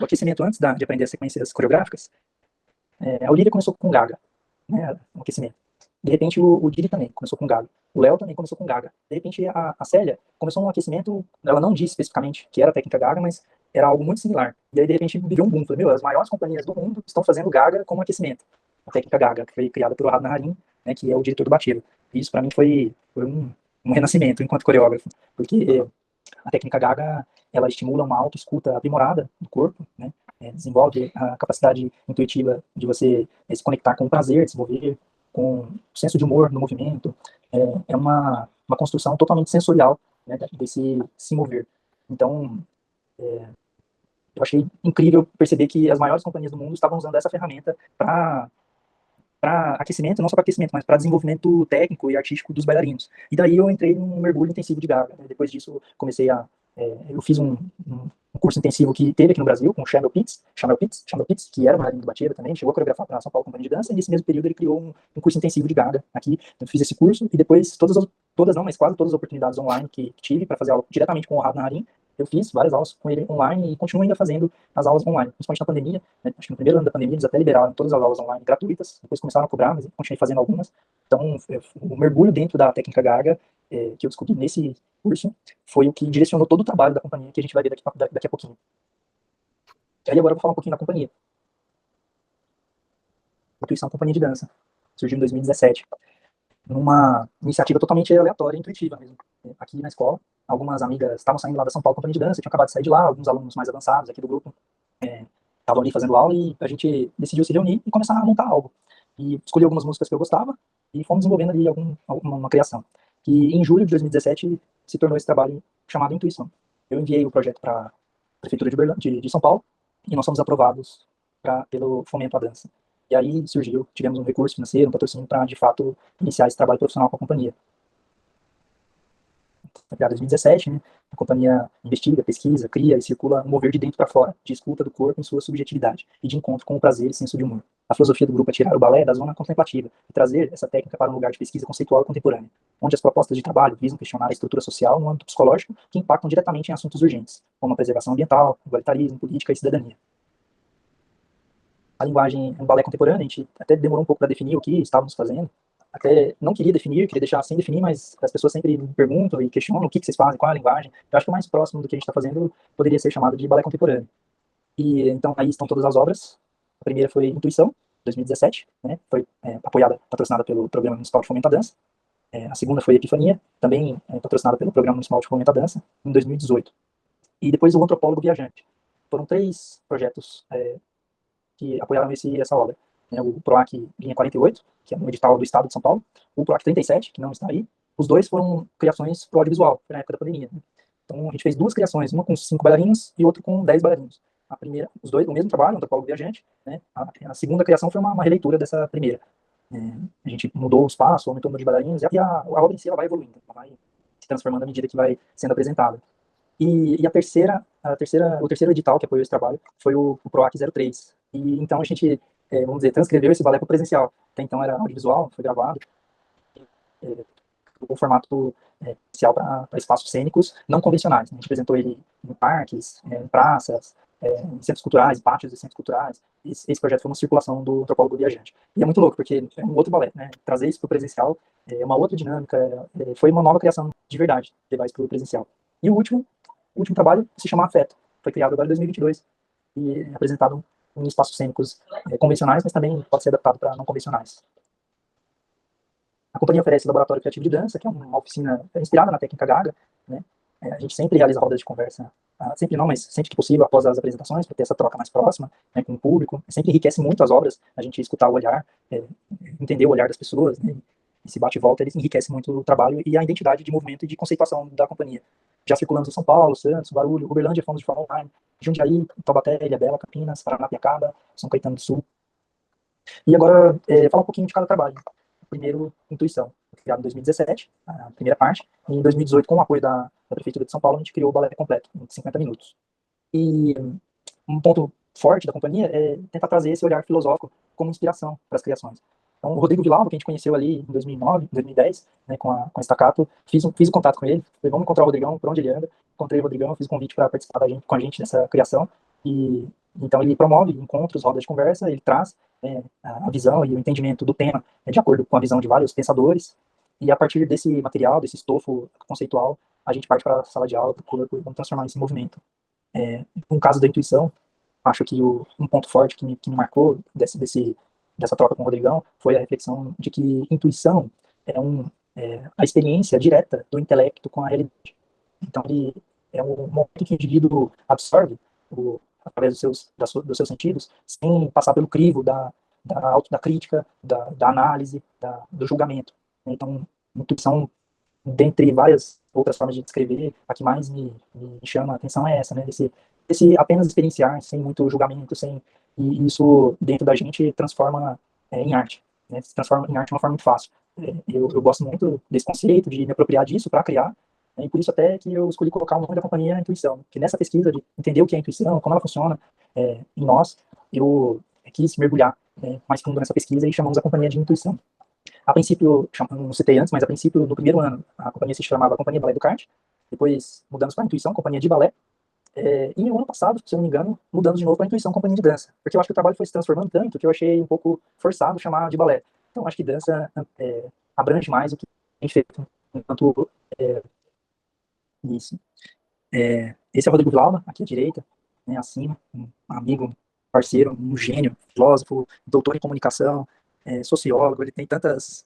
o aquecimento antes de aprender as sequências coreográficas, a Olivia começou com Gaga, né, no aquecimento. De repente, o Didi também começou com Gaga. O Léo também começou com Gaga. De repente, a Célia começou um aquecimento, ela não disse especificamente que era a técnica Gaga, mas era algo muito similar. E aí, de repente, virou um boom. Falei, as maiores companhias do mundo estão fazendo Gaga como aquecimento. A técnica Gaga, que foi criada por Ohad Naharin, né, que é o diretor do Batido. E isso, para mim, foi um renascimento enquanto coreógrafo, porque a técnica Gaga, ela estimula uma autoescuta aprimorada do corpo, né, desenvolve a capacidade intuitiva de você se conectar com o prazer, desenvolver com o senso de humor no movimento. É uma construção totalmente sensorial, né, desse se mover. Então, eu achei incrível perceber que as maiores companhias do mundo estavam usando essa ferramenta para aquecimento, não só para aquecimento, mas para desenvolvimento técnico e artístico dos bailarinos. E daí eu entrei num mergulho intensivo de Gaga. Né? Depois disso, comecei eu fiz um curso intensivo que teve aqui no Brasil, com o Chamel Pitts, que era bailarino do Batido também, chegou a coreografar para a São Paulo Companhia de Dança, e nesse mesmo período ele criou um curso intensivo de Gaga aqui. Então, eu fiz esse curso, e depois, todas não, mas quase todas as oportunidades online que tive para fazer aula diretamente com o Ohad Naharin, eu fiz várias aulas com ele online e continuo ainda fazendo as aulas online, principalmente na pandemia, né? Acho que no primeiro ano da pandemia eles até liberaram todas as aulas online gratuitas, depois começaram a cobrar, mas eu continuei fazendo algumas. Então, o mergulho dentro da técnica Gaga, que eu descobri nesse curso, foi o que direcionou todo o trabalho da companhia, que a gente vai ver daqui a pouquinho. E aí agora eu vou falar um pouquinho da companhia. Intuição Companhia de Dança. Surgiu em 2017. Numa iniciativa totalmente aleatória e intuitiva mesmo. Aqui na escola, algumas amigas estavam saindo lá da São Paulo Companhia de Dança, tinham acabado de sair de lá, alguns alunos mais avançados aqui do grupo estavam ali fazendo aula, e a gente decidiu se reunir e começar a montar algo. E escolhi algumas músicas que eu gostava e fomos desenvolvendo ali uma criação. Que em julho de 2017 se tornou esse trabalho chamado Intuição. Eu enviei o projeto para a Prefeitura de São Paulo e nós fomos aprovados pelo Fomento à Dança. E aí tivemos um recurso financeiro, um patrocínio para, de fato, iniciar esse trabalho profissional com a companhia. Foi criada em 2017, né? A companhia investiga, pesquisa, cria e circula um mover de dentro para fora, de escuta do corpo em sua subjetividade e de encontro com o prazer e senso de humor. A filosofia do grupo é tirar o balé da zona contemplativa e trazer essa técnica para um lugar de pesquisa conceitual e contemporânea, onde as propostas de trabalho visam questionar a estrutura social no âmbito psicológico que impactam diretamente em assuntos urgentes, como a preservação ambiental, igualitarismo, política e cidadania. A linguagem é um balé contemporâneo, a gente até demorou um pouco para definir o que estávamos fazendo, até não queria definir, queria deixar sem definir, mas as pessoas sempre me perguntam e questionam o que vocês fazem, qual é a linguagem. Eu acho que o mais próximo do que a gente está fazendo poderia ser chamado de balé contemporâneo. E então aí estão todas as obras. A primeira foi Intuição, 2017, né? Foi patrocinada pelo Programa Municipal de Fomento à Dança. A segunda foi Epifania, também patrocinada pelo Programa Municipal de Fomento à Dança, em 2018. E depois o Antropólogo Viajante. Foram 3 projetos que apoiaram essa obra. O PROAC Linha 48, que é um edital do Estado de São Paulo, o PROAC 37, que não está aí. Os dois foram criações pro audiovisual, na época da pandemia. Né? Então, a gente fez 2 criações, uma com 5 bailarinos e outra com 10 bailarinos. A primeira, os dois, o mesmo trabalho, o Antropólogo Viajante. Né? A segunda criação foi uma releitura dessa primeira. A gente mudou o espaço, aumentou o número de bailarinos, e a obra em si ela vai evoluindo, ela vai se transformando à medida que vai sendo apresentada. E o terceiro edital que apoiou esse trabalho foi o PROAC 03. E então a gente, vamos dizer, transcreveu esse balé para o presencial. Até então era audiovisual, foi gravado, o formato especial para espaços cênicos não convencionais. Né? A gente apresentou ele em parques, em praças, em centros culturais, pátios de centros culturais. Esse projeto foi uma circulação do Antropólogo Viajante. E é muito louco, porque é um outro balé. Né? Trazer isso para o presencial é uma outra dinâmica, foi uma nova criação de verdade, levar isso para o presencial. E o último trabalho se chama Afeto. Foi criado agora em 2022 e é apresentado em espaços cênicos convencionais, mas também pode ser adaptado para não convencionais. A companhia oferece laboratório criativo de dança, que é uma oficina inspirada na técnica Gaga. Né? A gente sempre realiza rodas de conversa, sempre não, mas sempre que possível, após as apresentações, para ter essa troca mais próxima, né, com o público. Sempre enriquece muito as obras, a gente escutar o olhar, entender o olhar das pessoas, né? Esse bate e volta, ele enriquece muito o trabalho e a identidade de movimento e de conceituação da companhia. Já circulamos em São Paulo, Santos, Guarulhos, Uberlândia, fomos de forma online, Jundiaí, Taubaté, Ilhabela, Campinas, Paranapiacaba, São Caetano do Sul. E agora, falar um pouquinho de cada trabalho. Primeiro, Intuição, criado em 2017, a primeira parte, e em 2018, com o apoio da Prefeitura de São Paulo, a gente criou o balé completo, em 50 minutos. E um ponto forte da companhia é tentar trazer esse olhar filosófico como inspiração para as criações. Então, o Rodrigo Vilalbo, que a gente conheceu ali em 2009, 2010, né, com a Staccato, fiz o contato com ele, falei, vamos encontrar o Rodrigão, por onde ele anda, encontrei o Rodrigão, fiz o convite para participar com a gente dessa criação, E então ele promove encontros, rodas de conversa, ele traz a visão e o entendimento do tema de acordo com a visão de vários pensadores, e a partir desse material, desse estofo conceitual, a gente parte para a sala de aula, procura vamos transformar isso em movimento. No caso da intuição, acho que um ponto forte que me marcou dessa troca com o Rodrigão foi a reflexão de que intuição é a experiência direta do intelecto com a realidade. Então, ele é um momento que o indivíduo absorve através dos seus sentidos, sem passar pelo crivo da crítica, da análise, do julgamento. Então, intuição, dentre várias outras formas de descrever, a que mais me chama a atenção é essa, né? Esse apenas experienciar, sem muito julgamento, e isso dentro da gente transforma em arte, né? Se transforma em arte de uma forma muito fácil. Eu gosto muito desse conceito, de me apropriar disso para criar, e por isso até que eu escolhi colocar o nome da companhia Intuição, que nessa pesquisa de entender o que é a intuição, como ela funciona em nós, eu quis mergulhar mais fundo nessa pesquisa e chamamos a companhia de Intuição. A princípio, não citei antes, mas a princípio, no primeiro ano, a companhia se chamava Companhia Balé do Kart, depois mudamos para a Intuição, Companhia de Balé, e no ano passado, se eu não me engano, mudamos de novo para a Intuição, Companhia de Dança, porque eu acho que o trabalho foi se transformando tanto que eu achei um pouco forçado chamar de balé. Então, acho que dança abrange mais o que a gente fez enquanto isso. Esse é o Rodrigo Villalba, aqui à direita, né, acima, um amigo, parceiro, um gênio, filósofo, doutor em comunicação, sociólogo, ele tem tantas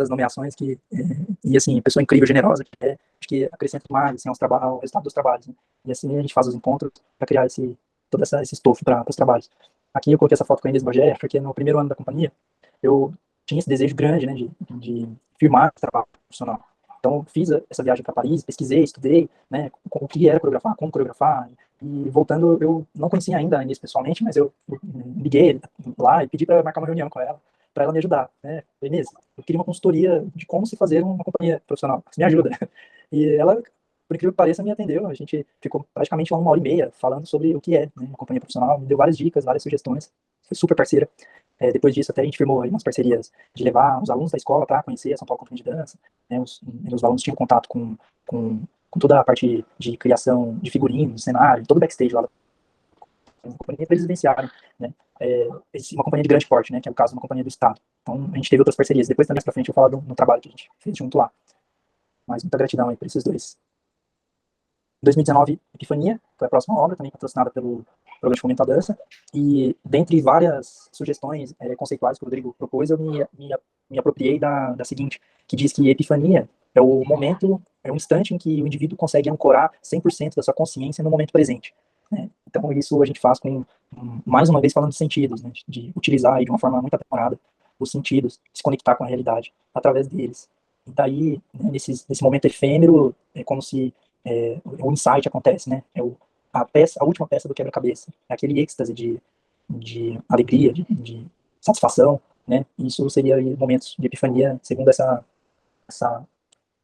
nomeações e assim, pessoa incrível, generosa, acho que acrescenta mais assim, ao resultado dos trabalhos. Né? E assim a gente faz os encontros para criar todo esse estofo para os trabalhos. Aqui eu coloquei essa foto com a Inês Bagé, porque no primeiro ano da companhia eu tinha esse desejo grande, né, de firmar o trabalho profissional. Então, fiz essa viagem para Paris, pesquisei, estudei, né, o que era coreografar, como coreografar, e voltando, eu não conhecia ainda a Inês pessoalmente, mas eu liguei lá e pedi para marcar uma reunião com ela, para ela me ajudar, né, Inês, eu queria uma consultoria de como se fazer uma companhia profissional, você me ajuda? E ela, por incrível que pareça, me atendeu, a gente ficou praticamente 1 hora e meia falando sobre o que é, né, uma companhia profissional, me deu várias dicas, várias sugestões, foi super parceira. Depois disso, até a gente firmou aí umas parcerias de levar os alunos da escola para conhecer a São Paulo Companhia de Dança, né, os alunos tinham contato com toda a parte de criação de figurinos, cenário, todo o backstage lá da companhia para eles vivenciarem, né, uma companhia de grande porte, né, que é o caso de uma companhia do Estado. Então, a gente teve outras parcerias. Depois, também, mais pra frente, eu vou falar no trabalho que a gente fez junto lá. Mas muita gratidão aí por esses dois. 2019, Epifania, foi a próxima obra, também patrocinada pelo Programa de Fomento à Dança, e dentre várias sugestões conceituais que o Rodrigo propôs, eu me apropriei da seguinte, que diz que Epifania é o momento, é o instante em que o indivíduo consegue ancorar 100% da sua consciência no momento presente. Né? Então, isso a gente faz mais uma vez, falando de sentidos, né? De utilizar aí, de uma forma muito aprimorada os sentidos, se conectar com a realidade através deles. E daí, né, nesse momento efêmero, é como se o insight acontece, né? A última peça do quebra-cabeça, é aquele êxtase de alegria, de satisfação, né? Isso seria momentos de epifania, segundo essa, essa,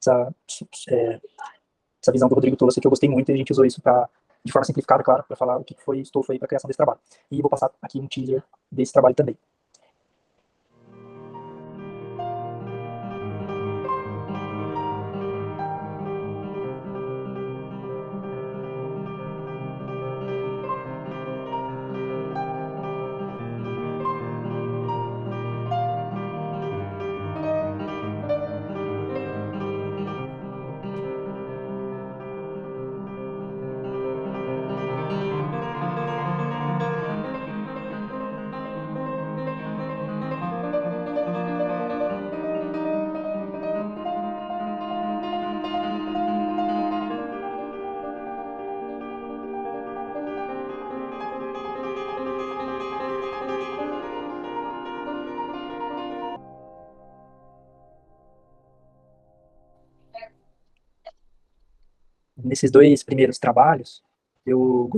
essa visão que o Rodrigo trouxe, que eu gostei muito, e a gente usou isso de forma simplificada, claro, para falar o que foi estofo aí para a criação desse trabalho. E vou passar aqui um teaser desse trabalho também. Nesses dois primeiros trabalhos, eu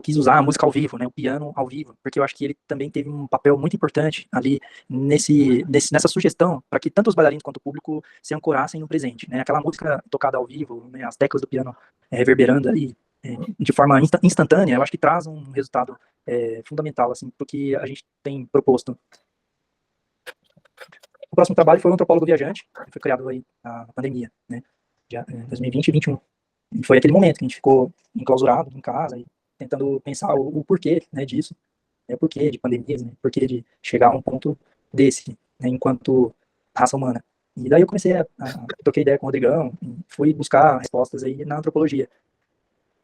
quis usar a música ao vivo, né, o piano ao vivo, porque eu acho que ele também teve um papel muito importante ali nessa sugestão, para que tanto os bailarinos quanto o público se ancorassem no presente, né, aquela música tocada ao vivo, né, as teclas do piano reverberando ali, de forma instantânea, eu acho que traz um resultado fundamental, assim, porque a gente tem proposto. O próximo trabalho foi o Antropólogo Viajante, que foi criado aí na pandemia, né, de 2020 e 2021. E foi aquele momento que a gente ficou enclausurado em casa, e tentando pensar o porquê, né, disso, o porquê de pandemias, né, o porquê de chegar a um ponto desse, né, enquanto raça humana. E daí eu comecei toquei ideia com o Rodrigão, fui buscar respostas aí na antropologia.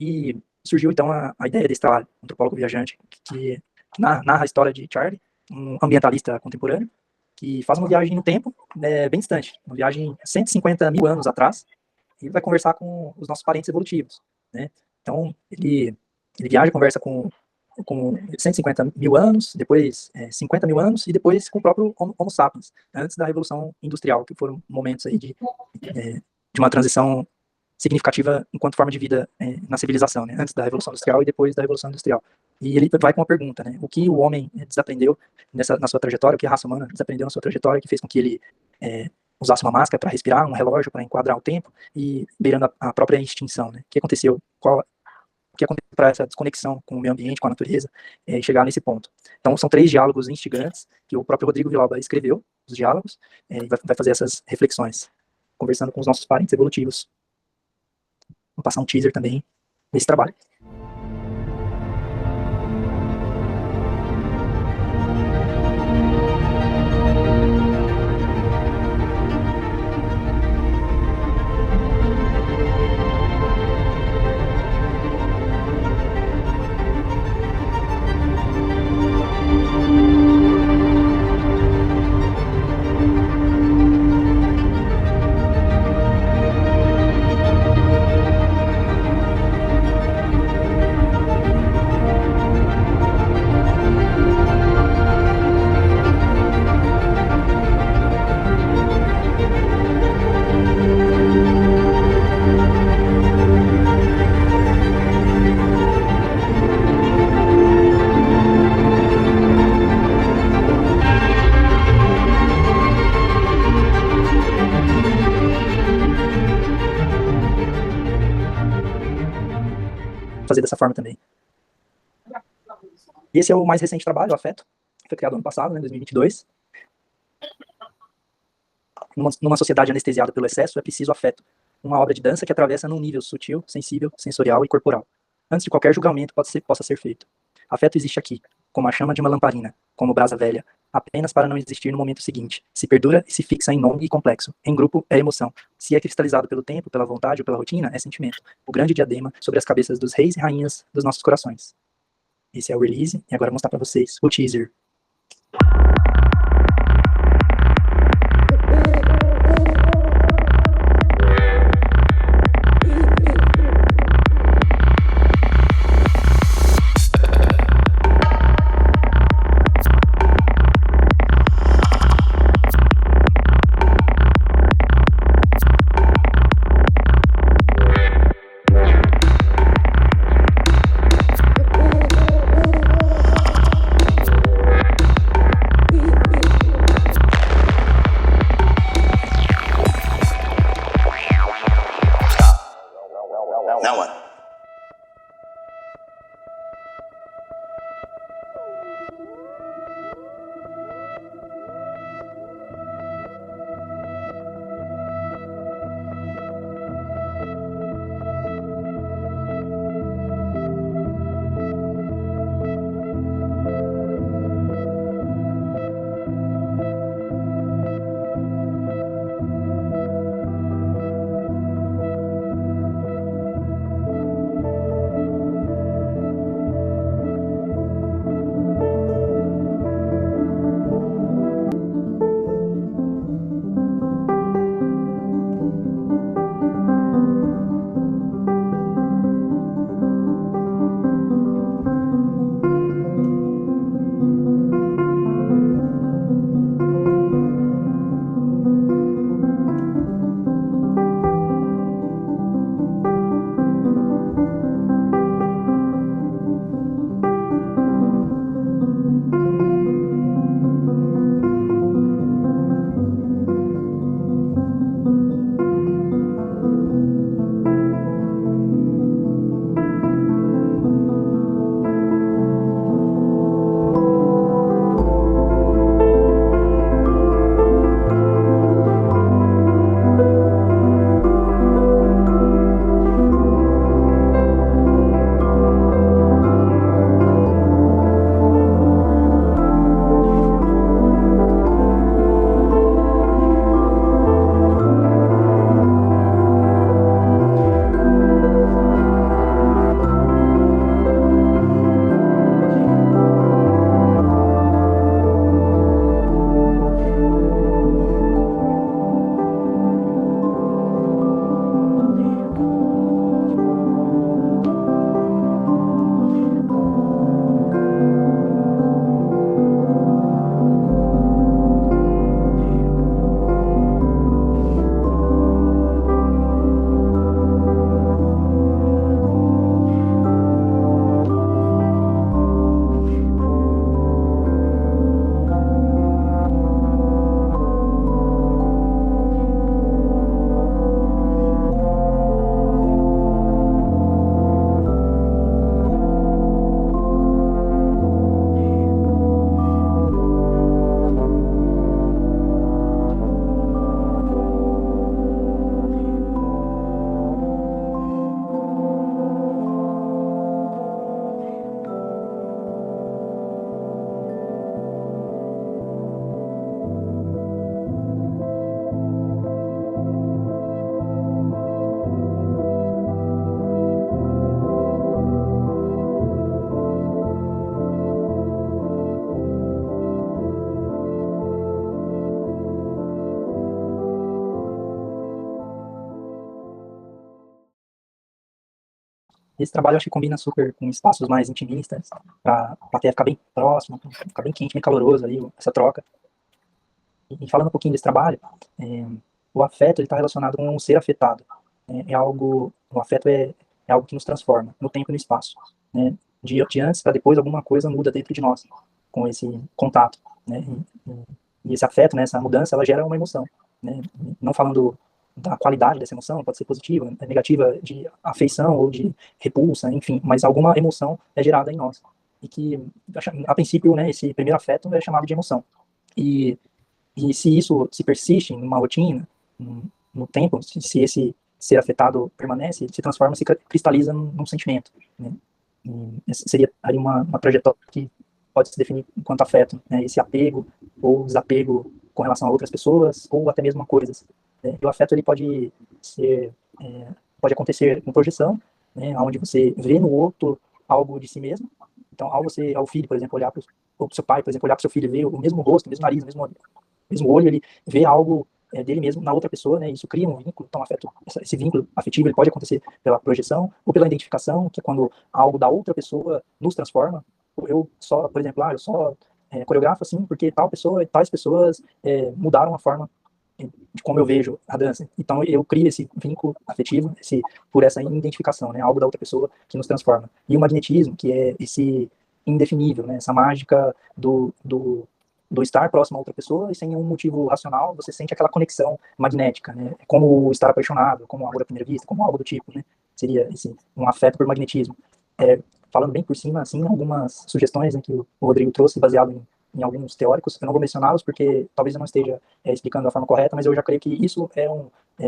E surgiu então a ideia desse trabalho, Antropólogo Viajante, que narra a história de Charlie, um ambientalista contemporâneo, que faz uma viagem no tempo, bem distante, uma viagem 150 mil anos atrás, e vai conversar com os nossos parentes evolutivos, né? Então, ele viaja, conversa com 150 mil anos, depois 50 mil anos, e depois com o próprio Homo sapiens, antes da Revolução Industrial, que foram momentos aí de uma transição significativa enquanto forma de vida na civilização, né? Antes da Revolução Industrial e depois da Revolução Industrial. E ele vai com uma pergunta, né? O que o homem desaprendeu na sua trajetória, o que a raça humana desaprendeu na sua trajetória, que fez com que ele usasse uma máscara para respirar, um relógio para enquadrar o tempo, e beirando a própria extinção, né? O que aconteceu? O que aconteceu para essa desconexão com o meio ambiente, com a natureza, chegar nesse ponto? Então, são 3 diálogos instigantes que o próprio Rodrigo Villalba escreveu, os diálogos, e vai fazer essas reflexões, conversando com os nossos parentes evolutivos. Vou passar um teaser também desse trabalho. Fazer dessa forma também. Esse é o mais recente trabalho, o Afeto, que foi criado ano passado, né, 2022. Numa sociedade anestesiada pelo excesso, é preciso afeto. Uma obra de dança que atravessa num nível sutil, sensível, sensorial e corporal, antes de qualquer julgamento possa ser feito. Afeto existe aqui, como a chama de uma lamparina, como brasa velha, apenas para não existir no momento seguinte. Se perdura e se fixa em nome e complexo. Em grupo, é emoção. Se é cristalizado pelo tempo, pela vontade ou pela rotina, é sentimento. O grande diadema sobre as cabeças dos reis e rainhas dos nossos corações. Esse é o release, e agora eu vou mostrar para vocês o teaser. Esse trabalho eu acho que combina super com espaços mais intimistas, para a plateia ficar bem próxima, ficar bem quente, bem caloroso ali, essa troca. E falando um pouquinho desse trabalho, o afeto está relacionado com o ser afetado. O afeto é algo que nos transforma no tempo e no espaço. Né? De antes para depois, alguma coisa muda dentro de nós com esse contato. Né? E esse afeto, né, essa mudança, ela gera uma emoção. Né? Não falando da qualidade dessa emoção, pode ser positiva, negativa, de afeição ou de repulsa, enfim, mas alguma emoção é gerada em nós. E que, a princípio, né, esse primeiro afeto é chamado de emoção. E se isso se persiste numa rotina, no tempo, se esse ser afetado permanece, ele se transforma, se cristaliza num sentimento. Né? Essa seria aí uma trajetória que pode se definir enquanto afeto, né? Esse apego ou desapego com relação a outras pessoas ou até mesmo a coisas. Né? E o afeto ele pode ser, pode acontecer com projeção, né? Onde você vê no outro algo de si mesmo. Então, ao filho, por exemplo, olhar para o seu pai, por exemplo, olhar para o seu filho e ver o mesmo rosto, o mesmo nariz, o mesmo olho, ele vê algo dele mesmo na outra pessoa, né? Isso cria um vínculo. Então, esse vínculo afetivo ele pode acontecer pela projeção ou pela identificação, que é quando algo da outra pessoa nos transforma. Eu só, por exemplo, eu só coreografo assim porque tal pessoa e tais pessoas mudaram a forma de como eu vejo a dança. Então, eu crio esse vínculo afetivo por essa identificação, né? Algo da outra pessoa que nos transforma. E o magnetismo, que é esse indefinível, né? Essa mágica do estar próximo a outra pessoa e sem um motivo racional, você sente aquela conexão magnética, né? Como estar apaixonado, como amor à primeira vista, como algo do tipo, né? Seria um afeto por magnetismo. Falando bem por cima, assim, algumas sugestões, né, que o Rodrigo trouxe, baseado em alguns teóricos. Eu não vou mencioná-los porque talvez eu não esteja explicando da forma correta, mas eu já creio que isso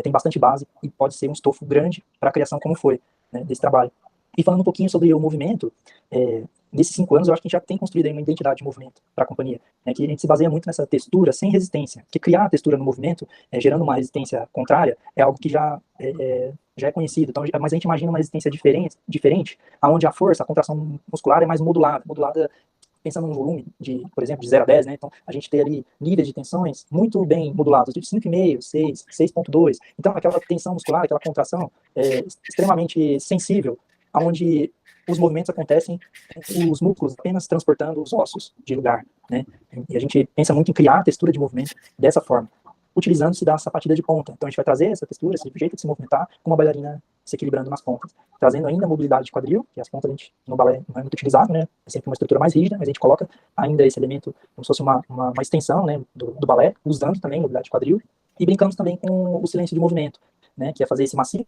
tem bastante base e pode ser um estofo grande para a criação como foi, né, desse trabalho. E falando um pouquinho sobre o movimento, nesses 5 anos eu acho que a gente já tem construído aí uma identidade de movimento para a companhia, né, que a gente se baseia muito nessa textura sem resistência, porque criar a textura no movimento, gerando uma resistência contrária, é algo que já é conhecido. Então, mas a gente imagina uma resistência diferente, onde a força, a contração muscular é mais modulada pensando num volume por exemplo, de 0 a 10, né? Então, a gente tem ali níveis de tensões muito bem modulados, de 5,5, 6, 6,2. Então, aquela tensão muscular, aquela contração extremamente sensível, onde os movimentos acontecem, os músculos apenas transportando os ossos de lugar, né? E a gente pensa muito em criar a textura de movimento dessa forma, utilizando-se da sapatilha de ponta. Então, a gente vai trazer essa textura, esse jeito de se movimentar, com uma bailarina se equilibrando nas pontas, trazendo ainda a mobilidade de quadril, que as pontas a gente, no balé não é muito utilizado, né? É sempre uma estrutura mais rígida, mas a gente coloca ainda esse elemento como se fosse uma extensão, né, do balé, usando também a mobilidade de quadril, e brincamos também com o silêncio de movimento, né, que é fazer esse macio,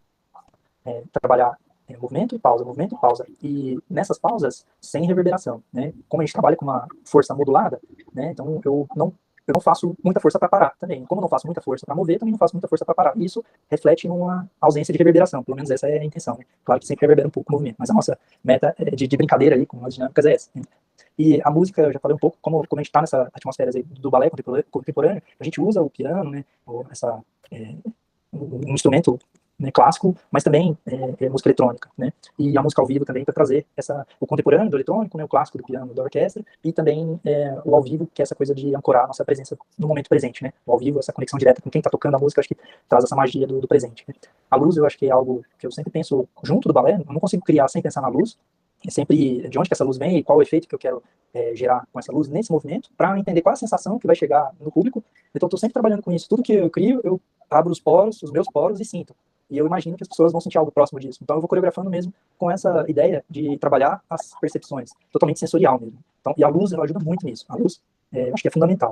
trabalhar movimento e pausa. E nessas pausas, sem reverberação, né? Como a gente trabalha com uma força modulada, né? Então eu não faço muita força para parar também. Como eu não faço muita força para mover, também não faço muita força para parar. Isso reflete numa ausência de reverberação. Pelo menos essa é a intenção. Né? Claro que sempre reverbera um pouco o movimento, mas a nossa meta de brincadeira aí com as dinâmicas é essa. Né? E a música, eu já falei um pouco, como a gente está nessa atmosfera do balé contemporâneo, a gente usa o piano, né? Um instrumento, né, clássico, mas também música eletrônica, né? E a música ao vivo também para trazer o contemporâneo do eletrônico, né, o clássico do piano, da orquestra, e também o ao vivo, que é essa coisa de ancorar a nossa presença no momento presente, né? O ao vivo, essa conexão direta com quem está tocando a música, acho que traz essa magia do presente. Né? A luz, eu acho que é algo que eu sempre penso junto do balé, eu não consigo criar sem pensar na luz, é sempre de onde que essa luz vem e qual o efeito que eu quero gerar com essa luz nesse movimento, para entender qual a sensação que vai chegar no público. Então, eu estou sempre trabalhando com isso. Tudo que eu crio, eu abro os meus poros e sinto. E eu imagino que as pessoas vão sentir algo próximo disso. Então, eu vou coreografando mesmo com essa ideia de trabalhar as percepções, totalmente sensorial mesmo. Então, e a luz, ela ajuda muito nisso. A luz, acho que é fundamental.